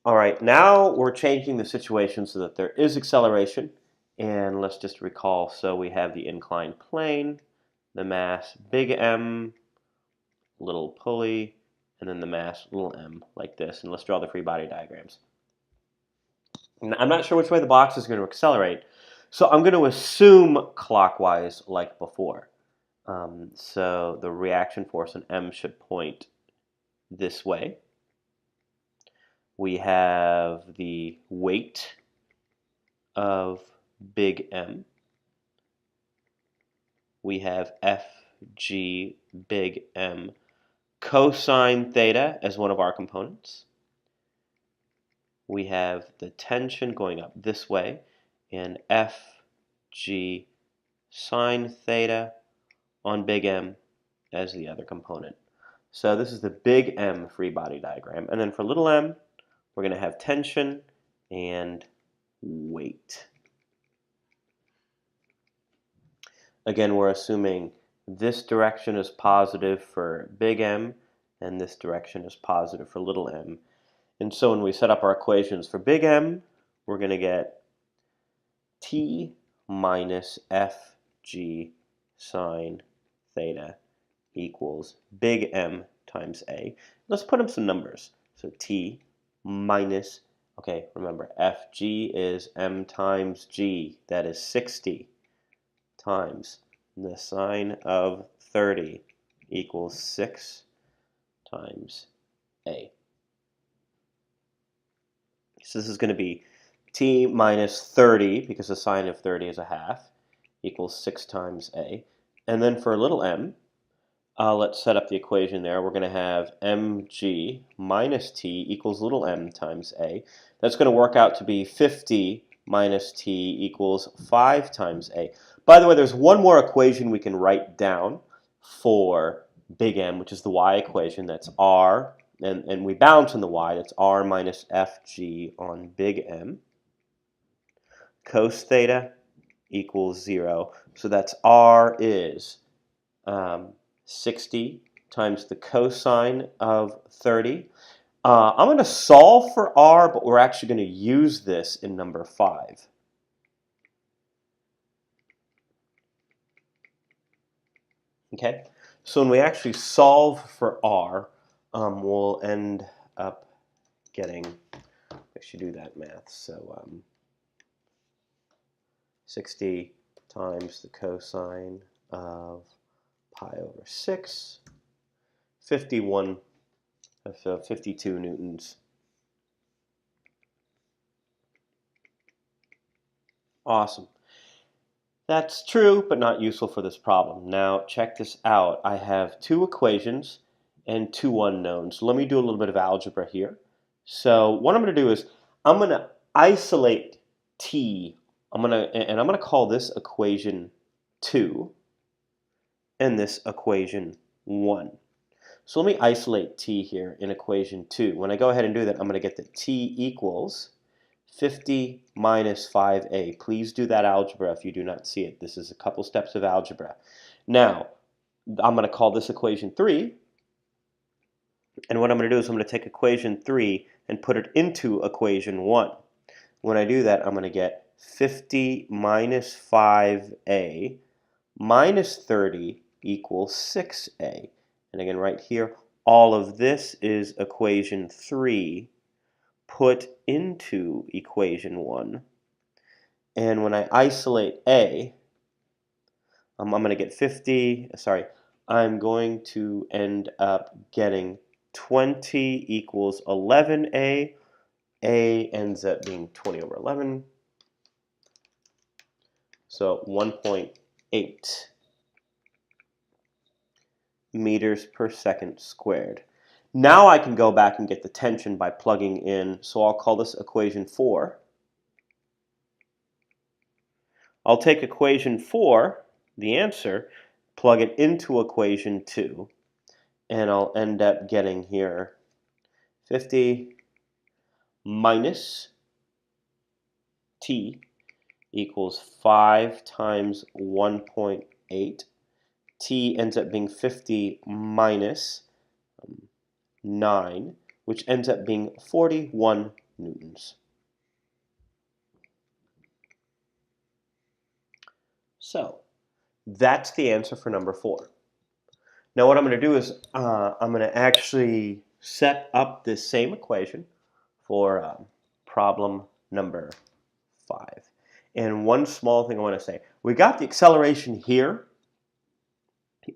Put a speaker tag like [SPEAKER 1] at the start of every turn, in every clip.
[SPEAKER 1] All right, now we're changing the situation so that there is acceleration. And let's just recall, so we have the inclined plane, the mass big M, little pulley, and then the mass little m, like this. And let's draw the free body diagrams. I'm not sure which way the box is going to accelerate, so I'm going to assume clockwise like before. So the reaction force on M should point this way. We have the weight of big M. We have Fg big M cosine theta as one of our components. We have the tension going up this way, and Fg sine theta on big M as the other component. So this is the big M free body diagram. And then for little m, we're going to have tension and weight. Again, we're assuming this direction is positive for big M, and this direction is positive for little m. And so when we set up our equations for big M, we're going to get T minus Fg sine theta equals big M times A. Let's put in some numbers. So T minus, okay, remember Fg is M times G. That is 60 times the sine of 30 equals 6 times A. So this is going to be T minus 30, because the sine of 30 is a half, equals 6 times A. And then for little m, let's set up the equation there. We're going to have mg minus t equals little m times A. That's going to work out to be 50 minus t equals 5 times A. By the way, there's one more equation we can write down for big M, which is the y equation. That's r, and we balance in the y. That's r minus fg on big M. Cos theta equals 0. So that's r is 60 times the cosine of 30. I'm going to solve for r, but we're actually going to use this in number 5. Okay, so when we actually solve for r, we'll end up getting, I should do that math, so 60 times the cosine of pi over 6, 51, 52 newtons. Awesome. That's true, but not useful for this problem. Now, check this out. I have 2 equations and 2 unknowns. Let me do a little bit of algebra here. So what I'm going to do is I'm going to isolate t. I'm going to call this equation 2 and this equation 1. So let me isolate t here in equation 2. When I go ahead and do that, I'm going to get that t equals 50 minus 5a. Please do that algebra if you do not see it. This is a couple steps of algebra. Now, I'm going to call this equation 3. And what I'm going to do is I'm going to take equation 3 and put it into equation 1. When I do that, I'm going to get 50 minus 5a minus 30 equals 6a. And again, right here, all of this is equation 3 put into equation 1. And when I isolate a, I'm going to get 50, I'm going to end up getting 20 equals 11a. A ends up being 20 over 11. So 1.8 meters per second squared. Now I can go back and get the tension by plugging in, so I'll call this equation 4. I'll take equation 4, the answer, plug it into equation 2, and I'll end up getting here 50 minus t equals 5 times 1.8. T ends up being 50 minus 9, which ends up being 41 newtons. So that's the answer for number 4. Now what I'm going to do is I'm going to actually set up this same equation for problem number 5. And one small thing I want to say. We got the acceleration here,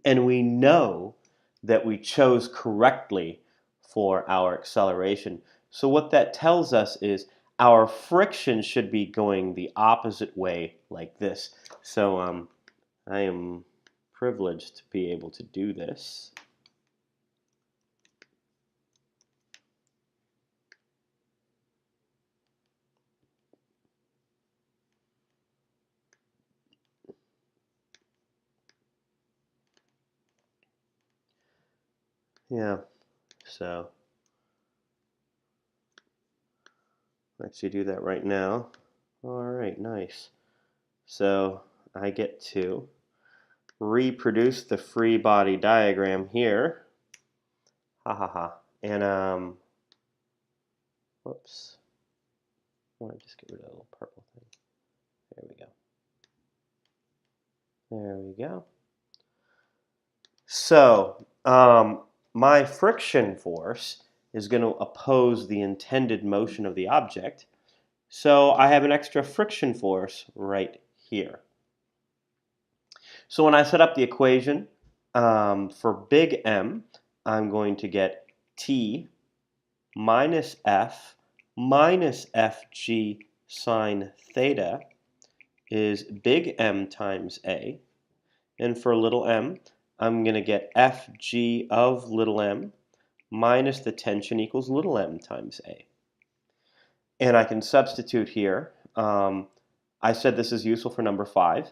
[SPEAKER 1] and we know that we chose correctly for our acceleration. So what that tells us is our friction should be going the opposite way like this. So I am privileged to be able to do this. Yeah, so let's do that right now. All right, nice. So I get to reproduce the free body diagram here. Ha ha ha. And whoops. I want to just get rid of that little purple thing. There we go. There we go. So my friction force is going to oppose the intended motion of the object. So I have an extra friction force right here. So when I set up the equation for big M, I'm going to get T minus F minus Fg sine theta is big M times A. And for little m, I'm going to get Fg of little m minus the tension equals little m times A. And I can substitute here. I said this is useful for number 5.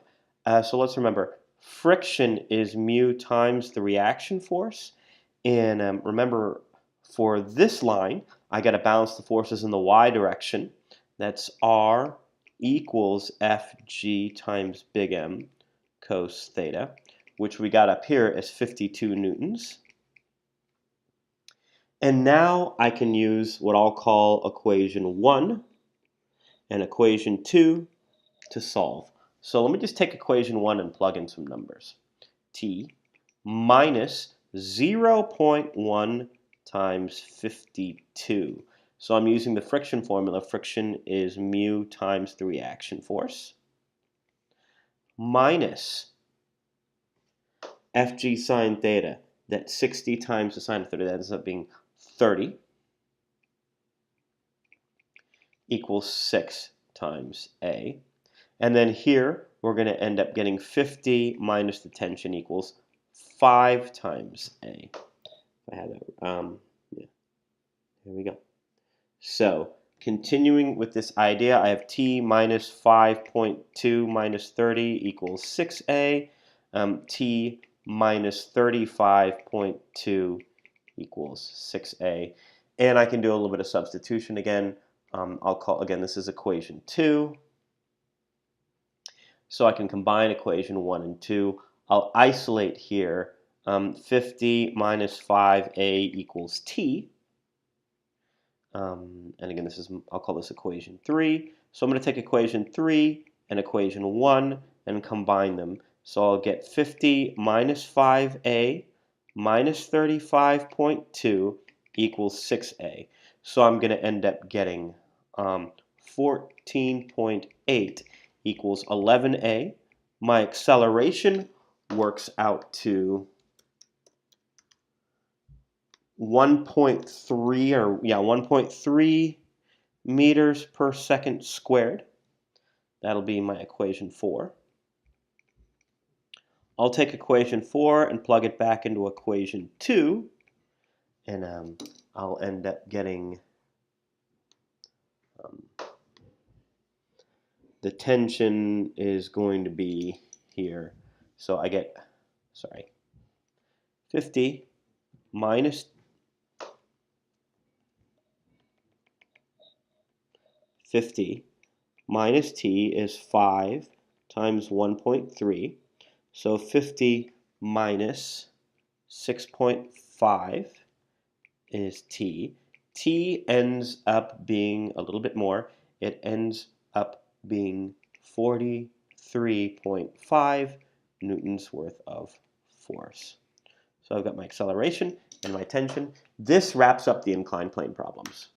[SPEAKER 1] So let's remember, friction is mu times the reaction force. And remember, for this line, I got to balance the forces in the y direction. That's R equals Fg times big M cos theta, which we got up here as 52 newtons. And now I can use what I'll call equation 1 and equation 2 to solve. So let me just take equation 1 and plug in some numbers. T minus 0.1 times 52. So I'm using the friction formula. Friction is mu times the reaction force minus Fg sine theta. That's 60 times the sine of theta. That ends up being 30 equals 6 times A. And then here, we're going to end up getting 50 minus the tension equals 5 times A. If I had that, yeah. There we go. So, continuing with this idea, I have T minus 5.2 minus 30 equals 6A. T minus 35.2 equals 6A. And I can do a little bit of substitution again. I'll call, again, this is equation 2. So I can combine equation 1 and 2. I'll isolate here 50 minus 5A equals T. And again, this is, I'll call this equation 3. So I'm going to take equation 3 and equation 1 and combine them. So I'll get 50 minus 5A minus 35.2 equals 6A. So I'm going to end up getting 14.8 equals 11A. My acceleration works out to 1.3 meters per second squared. That'll be my equation 4. I'll take equation 4 and plug it back into equation 2, and I'll end up getting the tension is going to be here. So I get, 50 minus 50 minus T is 5 times 1.3. So 50 minus 6.5 is T. T ends up being a little bit more. It ends up being 43.5 newtons worth of force. So I've got my acceleration and my tension. This wraps up the inclined plane problems.